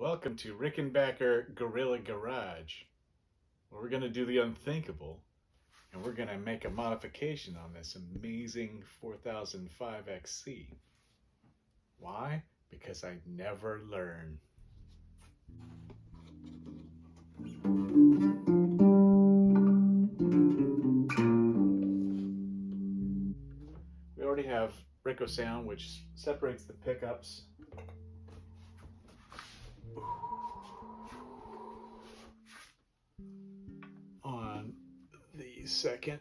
Welcome to Rickenbacker Gorilla Garage, where we're going to do the unthinkable and we're going to make a modification on this amazing 4005 XC. Why? Because I never learn. We already have Ricco sound, which separates the pickups. On the second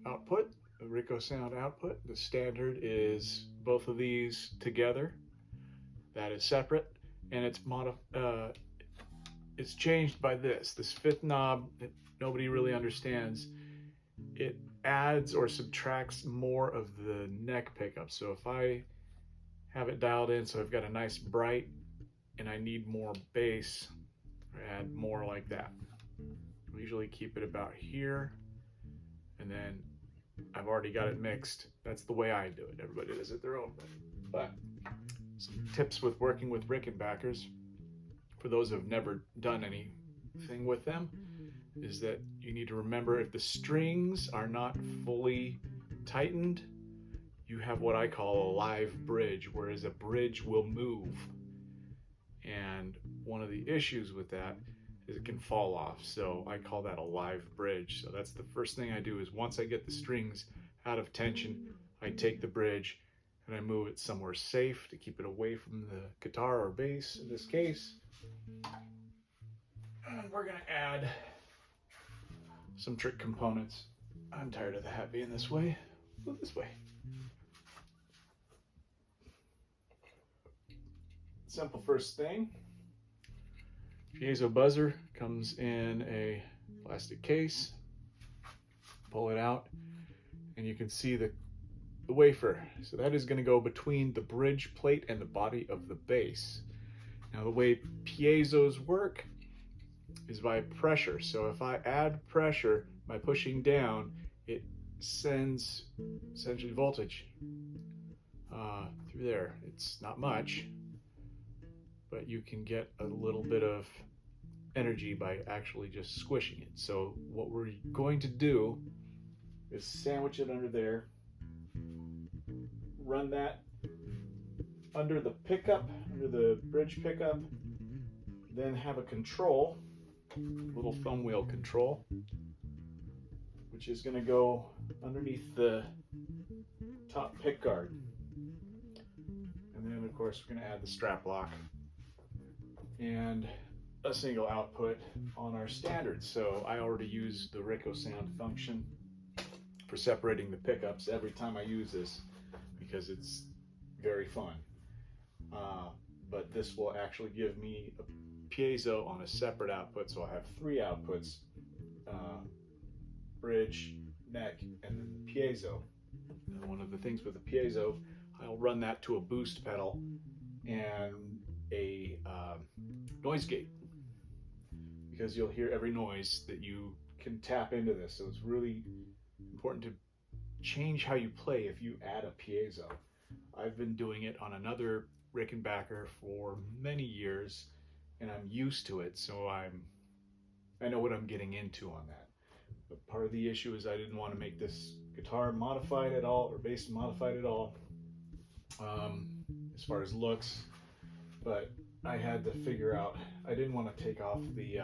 output, the Ricco sound output, the standard is both of these together. That is separate, and it's changed by this fifth knob that nobody really understands. It adds or subtracts more of the neck pickup. So if I have it dialed in so I've got a nice bright and I need more bass, I add more like that. We usually keep it about here, and then I've already got it mixed. That's the way I do it. Everybody does it their own way. But some tips with working with Rickenbackers, for those who have never done anything with them, is that you need to remember if the strings are not fully tightened, you have what I call a live bridge, whereas a bridge will move. And one of the issues with that is it can fall off. So I call that a live bridge. So that's the first thing I do is once I get the strings out of tension, I take the bridge and I move it somewhere safe to keep it away from the guitar or bass in this case. And we're gonna add some trick components. I'm tired of the hat being this way. Go this way. Simple first thing. Piezo buzzer comes in a plastic case. Pull it out and you can see the wafer. So that is going to go between the bridge plate and the body of the bass. Now the way piezos work is by pressure. So if I add pressure by pushing down, it sends essentially voltage through there. It's not much, but you can get a little bit of energy by actually just squishing it. So what we're going to do is sandwich it under there, run that under the pickup, under the bridge pickup, then have a control, little thumb wheel control, which is going to go underneath the top pick guard. And then of course we're going to add the strap lock and a single output on our standard. So I already use the Ricco sound function for separating the pickups every time I use this because it's very fun. But this will actually give me a piezo on a separate output, so I'll have three outputs, bridge, neck, and then the piezo. And one of the things with the piezo, I'll run that to a boost pedal and a noise gate, because you'll hear every noise that you can tap into this. So it's really important to change how you play if you add a piezo. I've been doing it on another Rickenbacker for many years and I'm used to it, so I know what I'm getting into on that. But part of the issue is I didn't want to make this guitar modified at all or bass modified at all as far as looks, but I had to figure out, I didn't want to take off the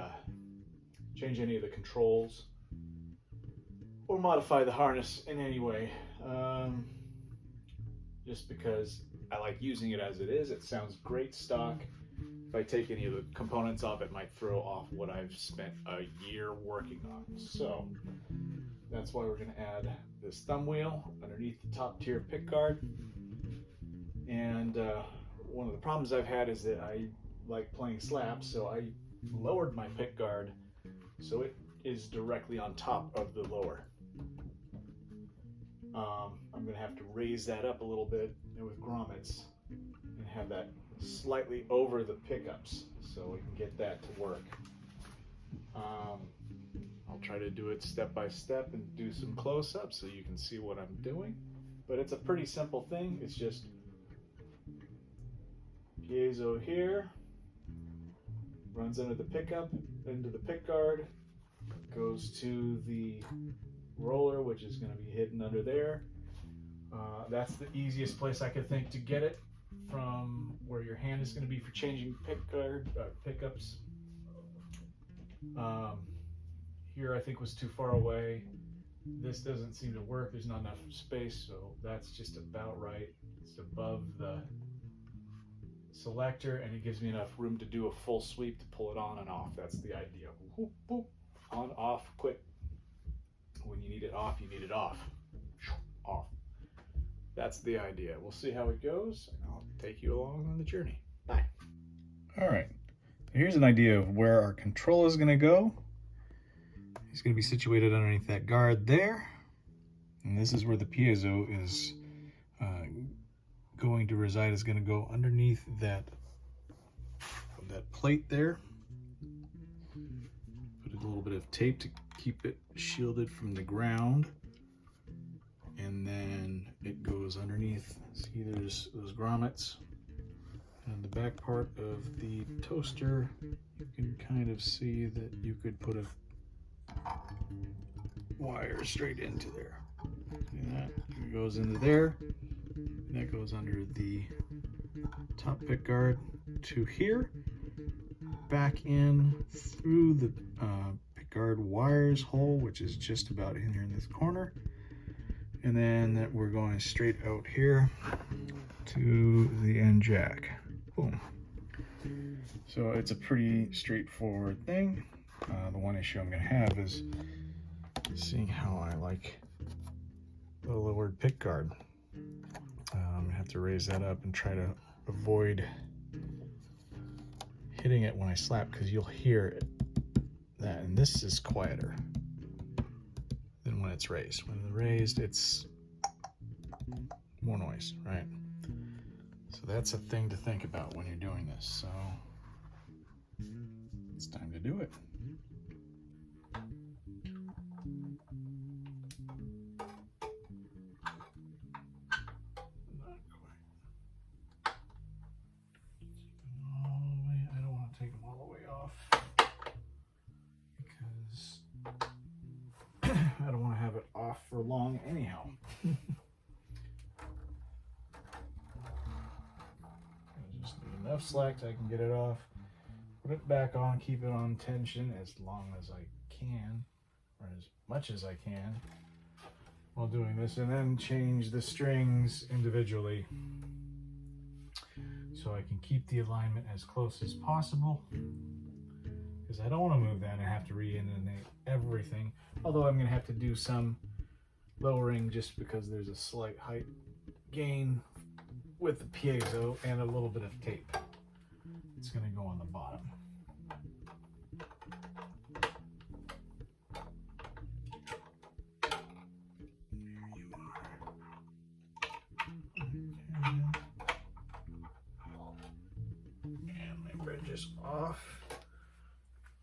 change any of the controls or modify the harness in any way, just because I like using it as it is. It sounds great stock. If I take any of the components off, it might throw off what I've spent a year working on. So that's why we're going to add this thumb wheel underneath the top tier pick guard. And one of the problems I've had is that I like playing slaps, so I lowered my pick guard so it is directly on top of the lower. I'm going to have to raise that up a little bit with grommets and have that slightly over the pickups so we can get that to work. I'll try to do it step by step and do some close-ups so you can see what I'm doing, but it's a pretty simple thing. It's just piezo here, runs under the pickup, into the pick guard, goes to the roller, which is going to be hidden under there. That's the easiest place I could think to get it from where your hand is going to be for changing pickups. Here I think was too far away. This doesn't seem to work. There's not enough space, so that's just about right. It's above the selector, and it gives me enough room to do a full sweep to pull it on and off. That's the idea. Boop, boop. On, off, quick. When you need it off, you need it off. Off. That's the idea. We'll see how it goes, and I'll take you along on the journey. Bye. All right. Here's an idea of where our control is going to go. It's going to be situated underneath that guard there. And this is where the piezo is going to reside. Is going to go underneath that plate there. Put a little bit of tape to keep it shielded from the ground. And then it goes underneath. See, there's those grommets. And the back part of the toaster, you can kind of see that you could put a wire straight into there. See that? It goes into there. And that goes under the top pick guard to here. Back in through the pick guard wires hole, which is just about in here in this corner. And then we're going straight out here to the end jack. Boom. So it's a pretty straightforward thing. The one issue I'm going to have is seeing how I like the lowered pick guard. I'm going to have to raise that up and try to avoid hitting it when I slap, because you'll hear that. And this is quieter than when it's raised. When it's raised, it's more noise, right? So that's a thing to think about when you're doing this. So it's time to do it. Not quite. All the way. I don't want to take them all the way off because I don't want to have it off for long anyhow. Just need enough slack so I can get it off, put it back on, keep it on tension as long as I can, or as much as I can while doing this, and then change the strings individually so I can keep the alignment as close as possible, because I don't want to move that and have to re-intonate everything, although I'm going to have to do some lowering just because there's a slight height gain with the piezo and a little bit of tape. It's going to go on the bottom. There you are. Okay. And my bridge is off.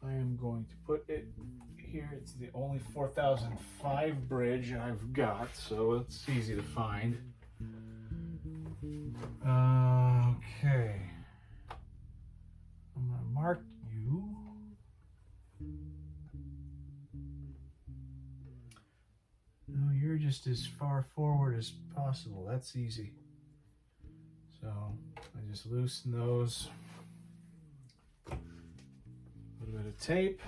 I am going to put it here. It's the only 4005 bridge I've got, so it's easy to find. Okay. I'm going to mark you. No, you're just as far forward as possible. That's easy. So I just loosen those. A little bit of tape.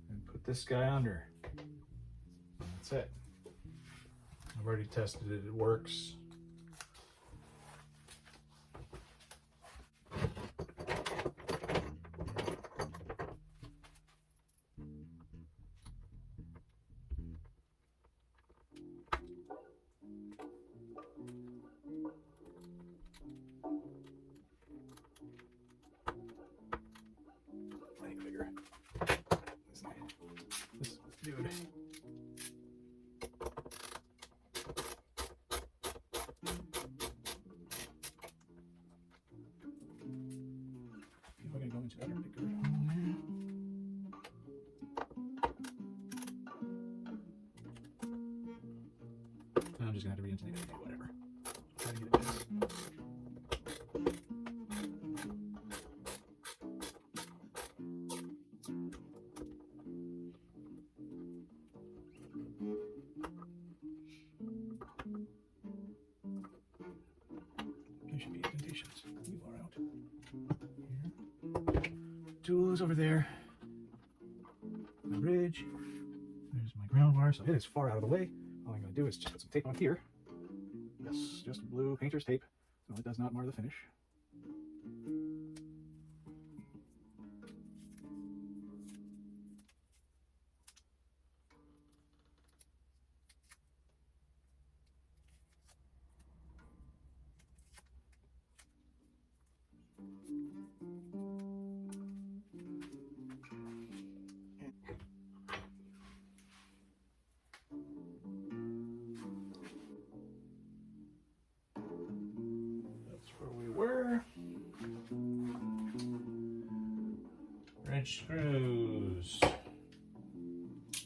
And put this guy under. That's it. I've already tested it. It works. This dude. We're gonna go into other bigger hole now. I'm just gonna have to re-intonate it, whatever. Try to get it this. tool is over there. The bridge. There's my ground wire, so it is far out of the way. All I'm going to do is just put some tape on here. Yes, just blue painter's tape, so it does not mar the finish. That's where we were. Wrench screws.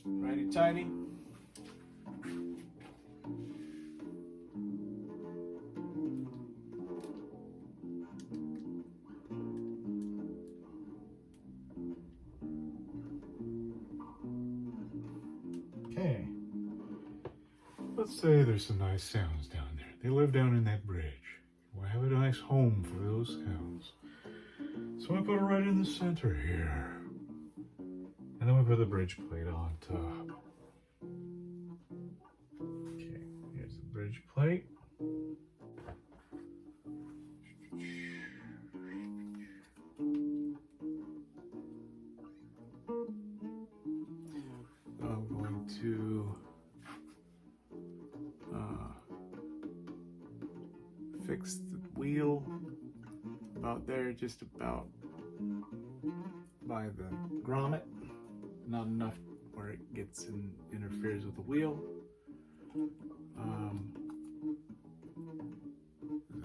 Righty tighty. Okay. Let's say there's some nice sounds down there. They live down in that bridge. We'll have a nice home for those sounds. So I put it right in the center here. And then we put the bridge plate on top. Okay, here's the bridge plate. I'm going to fix the wheel about there, just about by the grommet. Not enough where it gets and interferes with the wheel. I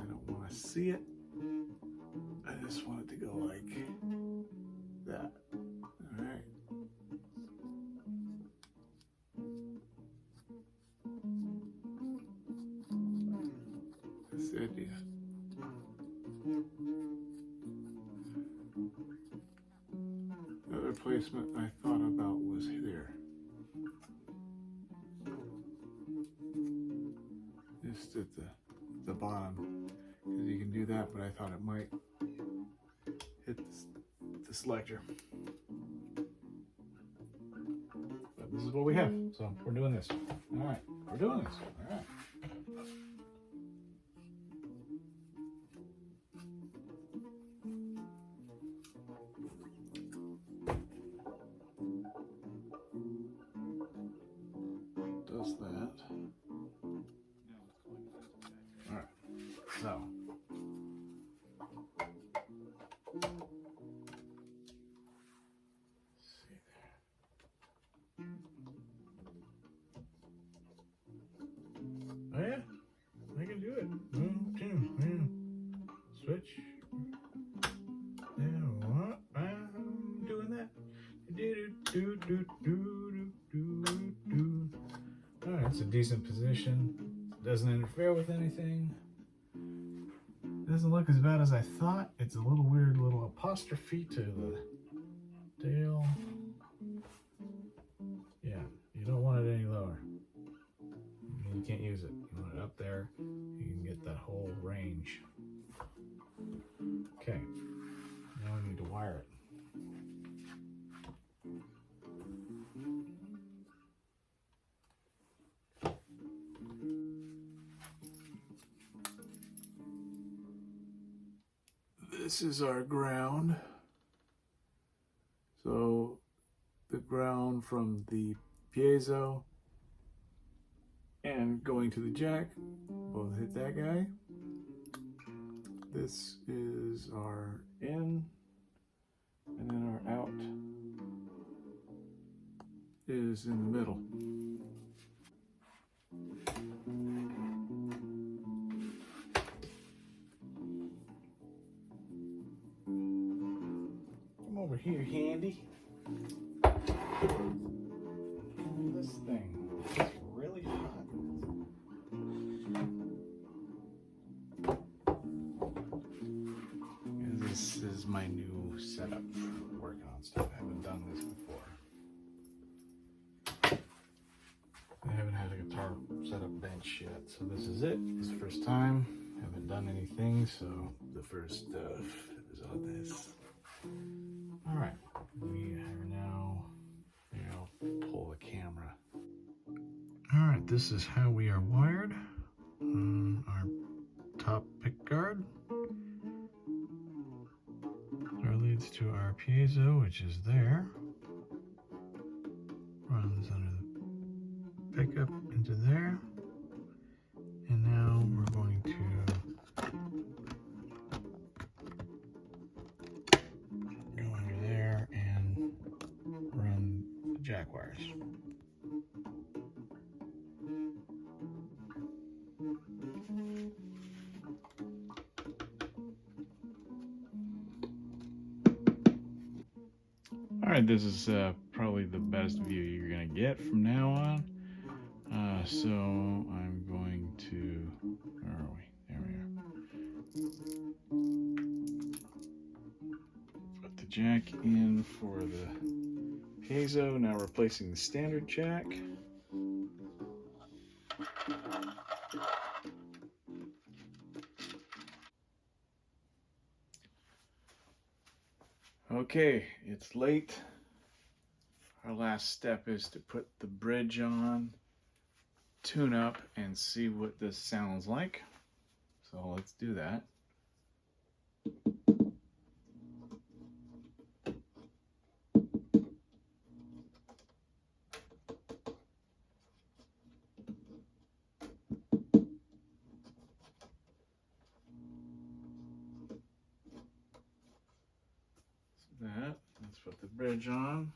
don't want to see it. I just want it to go like that. All right. That's the idea. The other placement I thought about was here. Just at the bottom. Because you can do that, but I thought it might hit the selector. But this is what we have, so we're doing this. All right, we're doing this. All right. Does that. All right, so. Oh yeah, I can do it. 1, 2, switch. Yeah, what? I'm doing that. All right, it's a decent position. Doesn't interfere with anything. Doesn't look as bad as I thought. It's a little weird little apostrophe to the tail. Yeah, you don't want it any lower. You can't use it. You want it up there. You can get that whole range. Okay, now we need to wire it. This is our ground. So the ground from the piezo and going to the jack, both hit that guy. This is our in, and then our out is in the middle. Come over here, handy. This thing is really hot. And this is my new setup for working on stuff. I haven't done this before. I haven't had a guitar setup bench yet, so this is it. This is the first time. I haven't done anything, so the first stuff is on this. All right, we are now, pull the camera. All right, this is how we are wired on our top pick guard. Our leads to our piezo, which is there. Runs under the pickup into there. And now we're going to go under there and run the jack wires. All right, this is probably the best view you're gonna get from now on. So I'm going to, where are we? There we are. Put the jack in for the piezo. Now replacing the standard jack. Okay, it's late. Our last step is to put the bridge on, tune up, and see what this sounds like. So let's do that. Let's put the bridge on.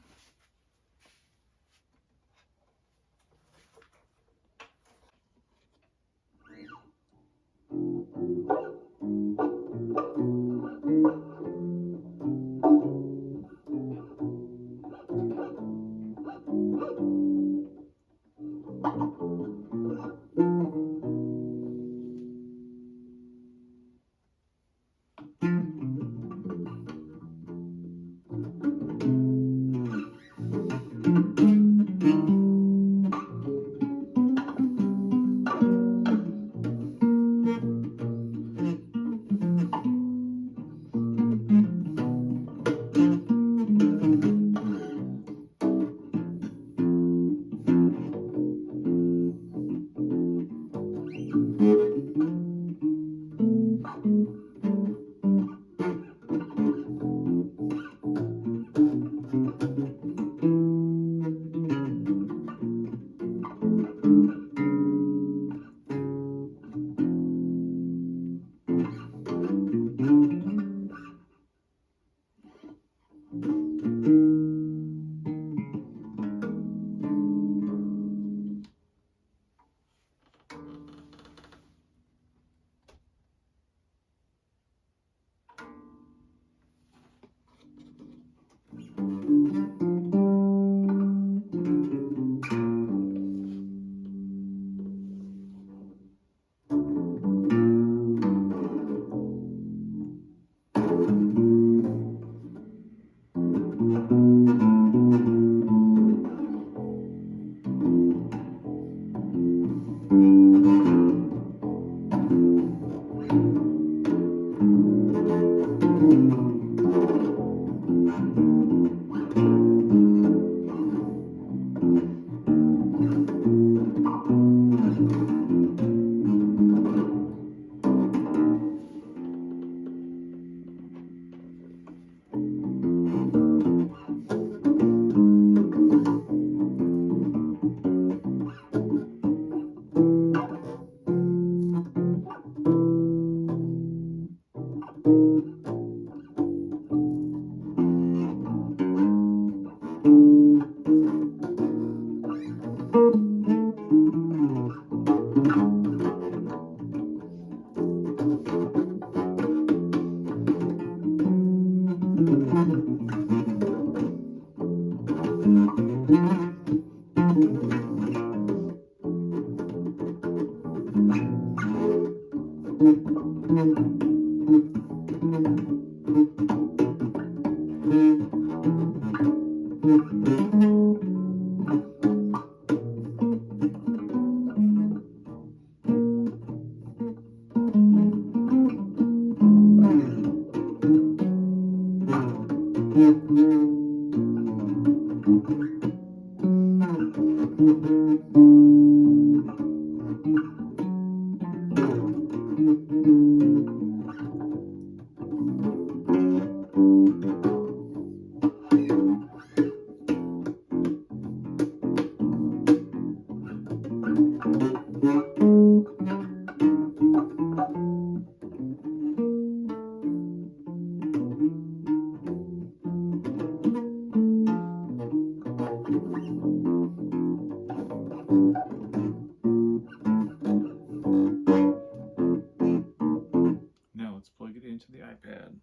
Now let's plug it into the iPad.